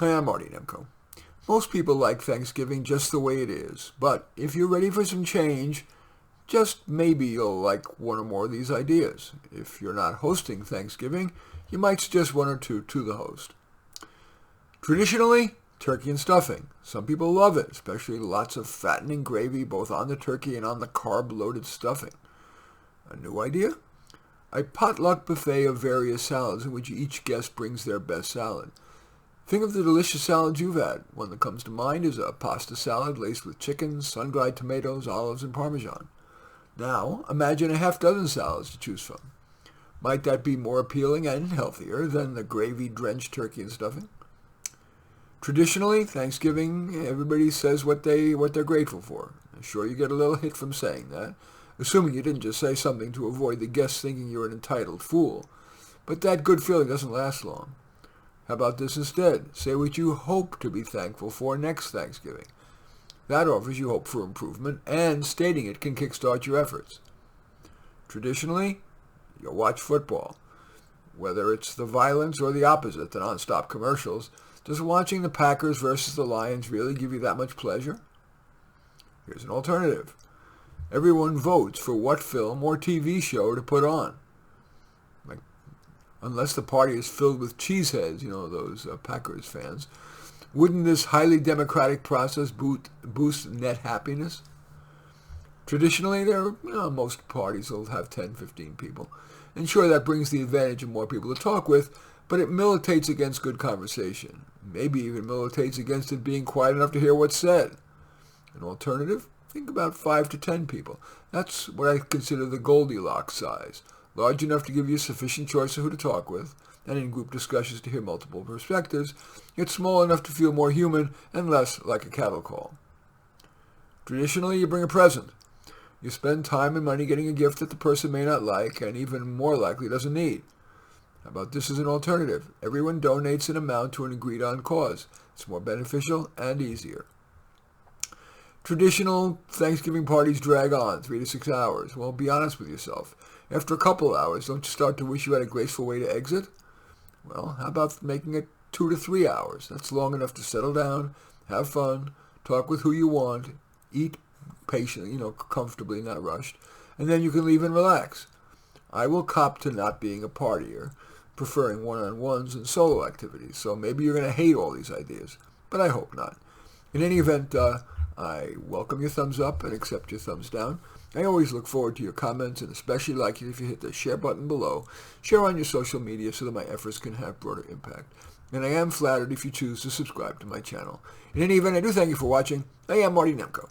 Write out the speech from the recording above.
Hi, I'm Marty Nemko. Most people like Thanksgiving just the way it is, but if you're ready for some change, just maybe you'll like one or more of these ideas. If you're not hosting Thanksgiving, you might suggest one or two to the host. Traditionally, turkey and stuffing. Some people love it, especially lots of fattening gravy both on the turkey and on the carb-loaded stuffing. A new idea? A potluck buffet of various salads in which each guest brings their best salad. Think of the delicious salads you've had. One that comes to mind is a pasta salad laced with chicken, sun-dried tomatoes, olives, and Parmesan. Now, imagine a half-dozen salads to choose from. Might that be more appealing and healthier than the gravy-drenched turkey and stuffing? Traditionally, Thanksgiving, everybody says what they're grateful for. Sure, you get a little hit from saying that, assuming you didn't just say something to avoid the guests thinking you're an entitled fool. But that good feeling doesn't last long. How about this instead? Say what you hope to be thankful for next Thanksgiving. That offers you hope for improvement, and stating it can kickstart your efforts. Traditionally, you'll watch football. Whether it's the violence or the opposite, the nonstop commercials, does watching the Packers versus the Lions really give you that much pleasure? Here's an alternative. Everyone votes for what film or TV show to put on. Unless the party is filled with cheeseheads, those Packers fans, wouldn't this highly democratic process boost net happiness? Traditionally, most parties will have 10, 15 people. And sure, that brings the advantage of more people to talk with, but it militates against good conversation. Maybe even militates against it being quiet enough to hear what's said. An alternative? Think about 5 to 10 people. That's what I consider the Goldilocks size. Large enough to give you sufficient choice of who to talk with, and in group discussions to hear multiple perspectives, yet small enough to feel more human and less like a cattle call. Traditionally, you bring a present. You spend time and money getting a gift that the person may not like, and even more likely doesn't need. How about this as an alternative? Everyone donates an amount to an agreed-on cause. It's more beneficial and easier. Traditional Thanksgiving parties drag on 3 to 6 hours. Well, be honest with yourself. After a couple of hours, don't you start to wish you had a graceful way to exit? Well, how about making it 2 to 3 hours? That's long enough to settle down, have fun, talk with who you want, eat patiently, comfortably, not rushed, and then you can leave and relax. I will cop to not being a partier, preferring one-on-ones and solo activities, so maybe you're going to hate all these ideas, but I hope not. In any event, I welcome your thumbs up and accept your thumbs down. I always look forward to your comments, and especially like it if you hit the share button below. Share on your social media so that my efforts can have broader impact. And I am flattered if you choose to subscribe to my channel. In any event, I do thank you for watching. I am Marty Nemko.